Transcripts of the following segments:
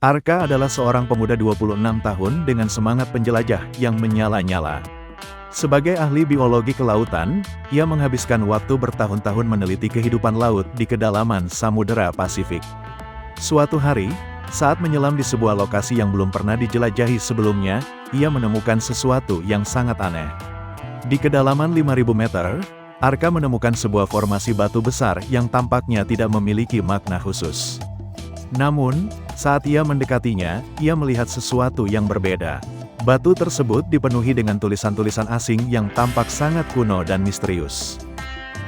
Arka adalah seorang pemuda 26 tahun dengan semangat penjelajah yang menyala-nyala. Sebagai ahli biologi kelautan, ia menghabiskan waktu bertahun-tahun meneliti kehidupan laut di kedalaman Samudera Pasifik. Suatu hari, saat menyelam di sebuah lokasi yang belum pernah dijelajahi sebelumnya, ia menemukan sesuatu yang sangat aneh. Di kedalaman 5.000 meter, Arka menemukan sebuah formasi batu besar yang tampaknya tidak memiliki makna khusus. Namun, saat ia mendekatinya, ia melihat sesuatu yang berbeda. Batu tersebut dipenuhi dengan tulisan-tulisan asing yang tampak sangat kuno dan misterius.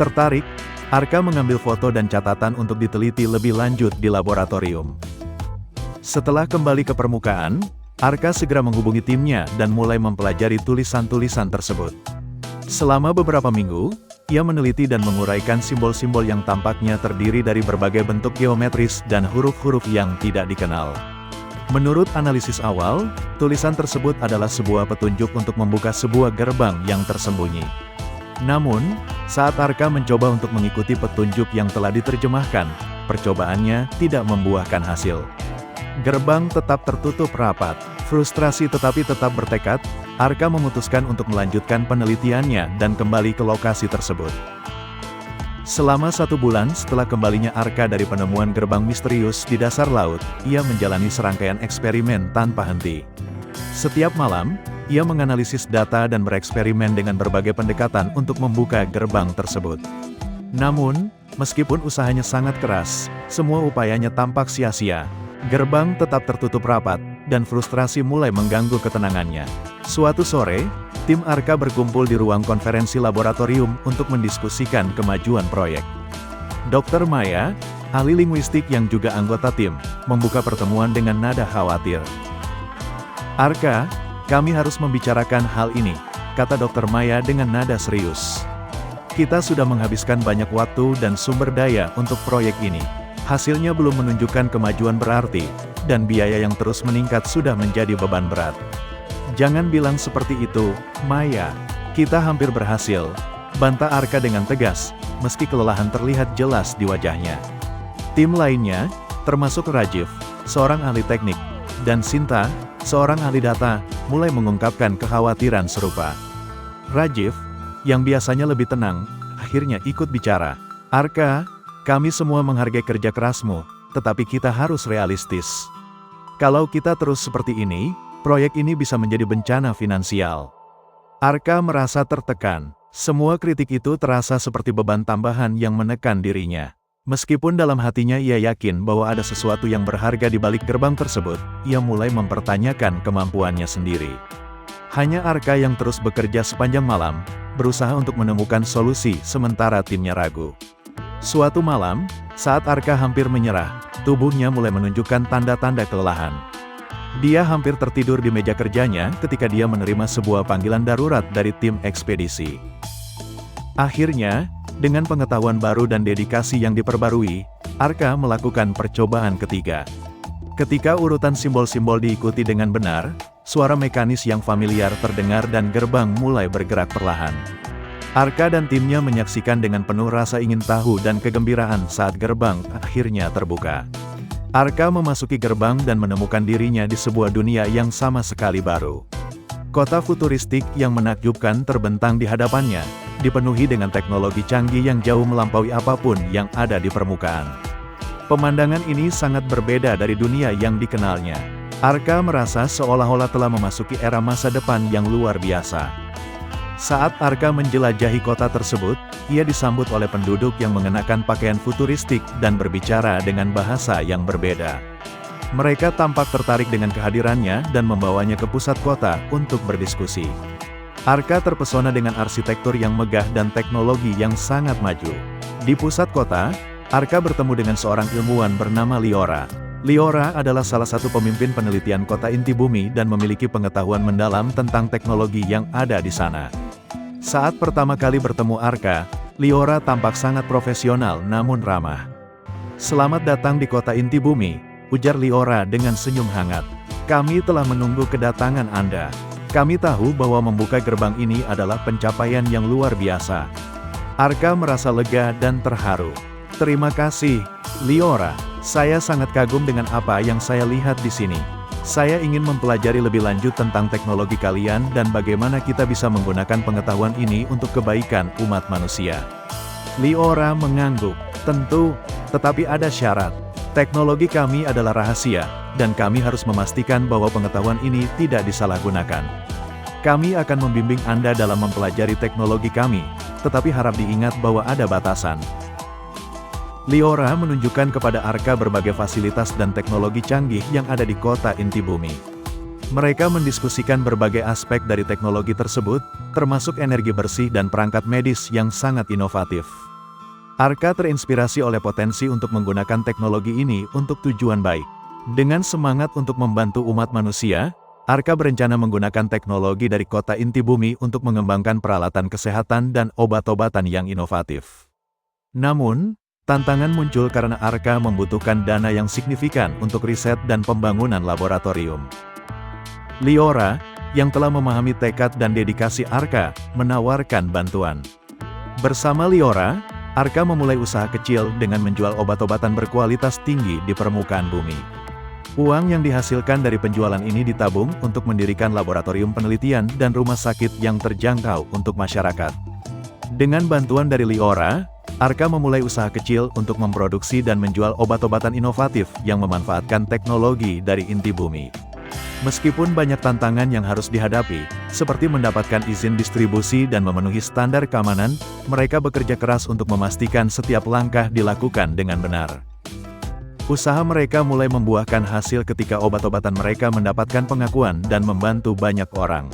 Tertarik, Arka mengambil foto dan catatan untuk diteliti lebih lanjut di laboratorium. Setelah kembali ke permukaan, Arka segera menghubungi timnya dan mulai mempelajari tulisan-tulisan tersebut. Selama beberapa minggu, ia meneliti dan menguraikan simbol-simbol yang tampaknya terdiri dari berbagai bentuk geometris dan huruf-huruf yang tidak dikenal. Menurut analisis awal, tulisan tersebut adalah sebuah petunjuk untuk membuka sebuah gerbang yang tersembunyi. Namun, saat Arka mencoba untuk mengikuti petunjuk yang telah diterjemahkan, percobaannya tidak membuahkan hasil. Gerbang tetap tertutup rapat. Frustrasi tetapi tetap bertekad, Arka memutuskan untuk melanjutkan penelitiannya dan kembali ke lokasi tersebut. Selama 1 bulan setelah kembalinya Arka dari penemuan gerbang misterius di dasar laut, ia menjalani serangkaian eksperimen tanpa henti. Setiap malam, ia menganalisis data dan bereksperimen dengan berbagai pendekatan untuk membuka gerbang tersebut. Namun, meskipun usahanya sangat keras, semua upayanya tampak sia-sia. Gerbang tetap tertutup rapat, dan frustrasi mulai mengganggu ketenangannya. Suatu sore, tim Arka berkumpul di ruang konferensi laboratorium untuk mendiskusikan kemajuan proyek. Dr. Maya, ahli linguistik yang juga anggota tim, membuka pertemuan dengan nada khawatir. "Arka, kami harus membicarakan hal ini," kata Dr. Maya dengan nada serius. "Kita sudah menghabiskan banyak waktu dan sumber daya untuk proyek ini. Hasilnya belum menunjukkan kemajuan berarti, dan biaya yang terus meningkat sudah menjadi beban berat." "Jangan bilang seperti itu, Maya. Kita hampir berhasil," bantah Arka dengan tegas, meski kelelahan terlihat jelas di wajahnya. Tim lainnya, termasuk Rajiv, seorang ahli teknik, dan Sinta, seorang ahli data, mulai mengungkapkan kekhawatiran serupa. Rajiv, yang biasanya lebih tenang, akhirnya ikut bicara. "Arka, kami semua menghargai kerja kerasmu, tetapi kita harus realistis. Kalau kita terus seperti ini, proyek ini bisa menjadi bencana finansial." Arka merasa tertekan. Semua kritik itu terasa seperti beban tambahan yang menekan dirinya. Meskipun dalam hatinya ia yakin bahwa ada sesuatu yang berharga di balik gerbang tersebut, ia mulai mempertanyakan kemampuannya sendiri. Hanya Arka yang terus bekerja sepanjang malam, berusaha untuk menemukan solusi sementara timnya ragu. Suatu malam, saat Arka hampir menyerah, tubuhnya mulai menunjukkan tanda-tanda kelelahan. Dia hampir tertidur di meja kerjanya ketika dia menerima sebuah panggilan darurat dari tim ekspedisi. Akhirnya, dengan pengetahuan baru dan dedikasi yang diperbarui, Arka melakukan percobaan ketiga. Ketika urutan simbol-simbol diikuti dengan benar, suara mekanis yang familiar terdengar dan gerbang mulai bergerak perlahan. Arka dan timnya menyaksikan dengan penuh rasa ingin tahu dan kegembiraan saat gerbang akhirnya terbuka. Arka memasuki gerbang dan menemukan dirinya di sebuah dunia yang sama sekali baru. Kota futuristik yang menakjubkan terbentang di hadapannya, dipenuhi dengan teknologi canggih yang jauh melampaui apapun yang ada di permukaan. Pemandangan ini sangat berbeda dari dunia yang dikenalnya. Arka merasa seolah-olah telah memasuki era masa depan yang luar biasa. Saat Arka menjelajahi kota tersebut, ia disambut oleh penduduk yang mengenakan pakaian futuristik dan berbicara dengan bahasa yang berbeda. Mereka tampak tertarik dengan kehadirannya dan membawanya ke pusat kota untuk berdiskusi. Arka terpesona dengan arsitektur yang megah dan teknologi yang sangat maju. Di pusat kota, Arka bertemu dengan seorang ilmuwan bernama Liora. Liora adalah salah satu pemimpin penelitian kota inti bumi dan memiliki pengetahuan mendalam tentang teknologi yang ada di sana. Saat pertama kali bertemu Arka, Liora tampak sangat profesional namun ramah. "Selamat datang di kota inti bumi," ujar Liora dengan senyum hangat. "Kami telah menunggu kedatangan Anda. Kami tahu bahwa membuka gerbang ini adalah pencapaian yang luar biasa." Arka merasa lega dan terharu. Terima kasih, Liora. Saya sangat kagum dengan apa yang saya lihat di sini. Saya ingin mempelajari lebih lanjut tentang teknologi kalian dan bagaimana kita bisa menggunakan pengetahuan ini untuk kebaikan umat manusia. Liora mengangguk. Tentu, tetapi ada syarat. Teknologi kami adalah rahasia, dan kami harus memastikan bahwa pengetahuan ini tidak disalahgunakan. Kami akan membimbing Anda dalam mempelajari teknologi kami, tetapi harap diingat bahwa ada batasan. Liora menunjukkan kepada Arka berbagai fasilitas dan teknologi canggih yang ada di kota inti bumi. Mereka mendiskusikan berbagai aspek dari teknologi tersebut, termasuk energi bersih dan perangkat medis yang sangat inovatif. Arka terinspirasi oleh potensi untuk menggunakan teknologi ini untuk tujuan baik. Dengan semangat untuk membantu umat manusia, Arka berencana menggunakan teknologi dari kota inti bumi untuk mengembangkan peralatan kesehatan dan obat-obatan yang inovatif. Namun, tantangan muncul karena Arka membutuhkan dana yang signifikan untuk riset dan pembangunan laboratorium. Liora, yang telah memahami tekad dan dedikasi Arka, menawarkan bantuan. Bersama Liora, Arka memulai usaha kecil dengan menjual obat-obatan berkualitas tinggi di permukaan bumi. Uang yang dihasilkan dari penjualan ini ditabung untuk mendirikan laboratorium penelitian dan rumah sakit yang terjangkau untuk masyarakat. Dengan bantuan dari Liora, Arka memulai usaha kecil untuk memproduksi dan menjual obat-obatan inovatif yang memanfaatkan teknologi dari inti bumi. Meskipun banyak tantangan yang harus dihadapi, seperti mendapatkan izin distribusi dan memenuhi standar keamanan, mereka bekerja keras untuk memastikan setiap langkah dilakukan dengan benar. Usaha mereka mulai membuahkan hasil ketika obat-obatan mereka mendapatkan pengakuan dan membantu banyak orang.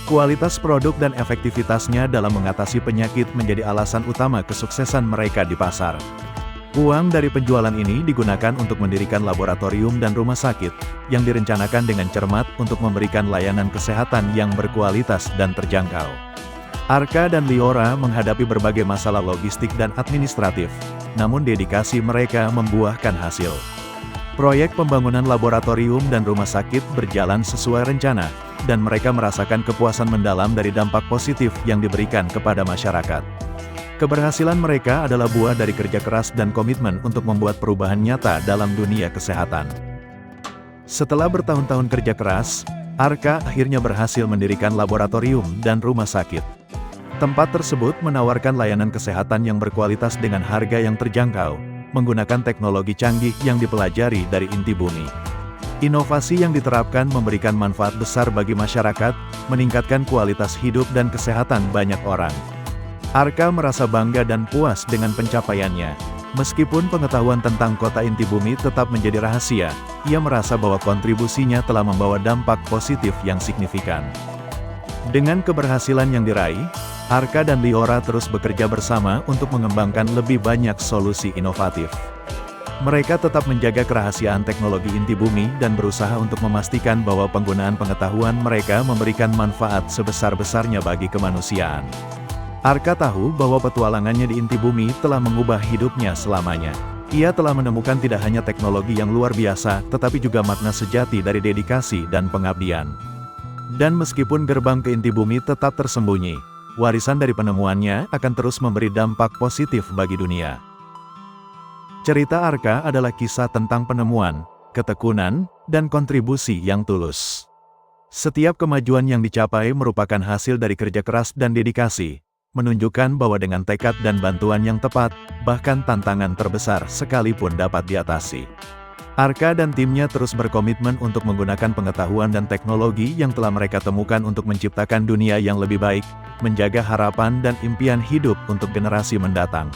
Kualitas produk dan efektivitasnya dalam mengatasi penyakit menjadi alasan utama kesuksesan mereka di pasar. Uang dari penjualan ini digunakan untuk mendirikan laboratorium dan rumah sakit, yang direncanakan dengan cermat untuk memberikan layanan kesehatan yang berkualitas dan terjangkau. Arka dan Liora menghadapi berbagai masalah logistik dan administratif, namun dedikasi mereka membuahkan hasil. Proyek pembangunan laboratorium dan rumah sakit berjalan sesuai rencana, dan mereka merasakan kepuasan mendalam dari dampak positif yang diberikan kepada masyarakat. Keberhasilan mereka adalah buah dari kerja keras dan komitmen untuk membuat perubahan nyata dalam dunia kesehatan. Setelah bertahun-tahun kerja keras, Arka akhirnya berhasil mendirikan laboratorium dan rumah sakit. Tempat tersebut menawarkan layanan kesehatan yang berkualitas dengan harga yang terjangkau, menggunakan teknologi canggih yang dipelajari dari inti bumi. Inovasi yang diterapkan memberikan manfaat besar bagi masyarakat, meningkatkan kualitas hidup dan kesehatan banyak orang. Arka merasa bangga dan puas dengan pencapaiannya. Meskipun pengetahuan tentang kota inti bumi tetap menjadi rahasia, ia merasa bahwa kontribusinya telah membawa dampak positif yang signifikan. Dengan keberhasilan yang diraih, Arka dan Liora terus bekerja bersama untuk mengembangkan lebih banyak solusi inovatif. Mereka tetap menjaga kerahasiaan teknologi inti bumi dan berusaha untuk memastikan bahwa penggunaan pengetahuan mereka memberikan manfaat sebesar-besarnya bagi kemanusiaan. Arka tahu bahwa petualangannya di inti bumi telah mengubah hidupnya selamanya. Ia telah menemukan tidak hanya teknologi yang luar biasa, tetapi juga makna sejati dari dedikasi dan pengabdian. Dan meskipun gerbang ke inti bumi tetap tersembunyi, warisan dari penemuannya akan terus memberi dampak positif bagi dunia. Cerita Arka adalah kisah tentang penemuan, ketekunan, dan kontribusi yang tulus. Setiap kemajuan yang dicapai merupakan hasil dari kerja keras dan dedikasi, menunjukkan bahwa dengan tekad dan bantuan yang tepat, bahkan tantangan terbesar sekalipun dapat diatasi. Arka dan timnya terus berkomitmen untuk menggunakan pengetahuan dan teknologi yang telah mereka temukan untuk menciptakan dunia yang lebih baik, menjaga harapan dan impian hidup untuk generasi mendatang.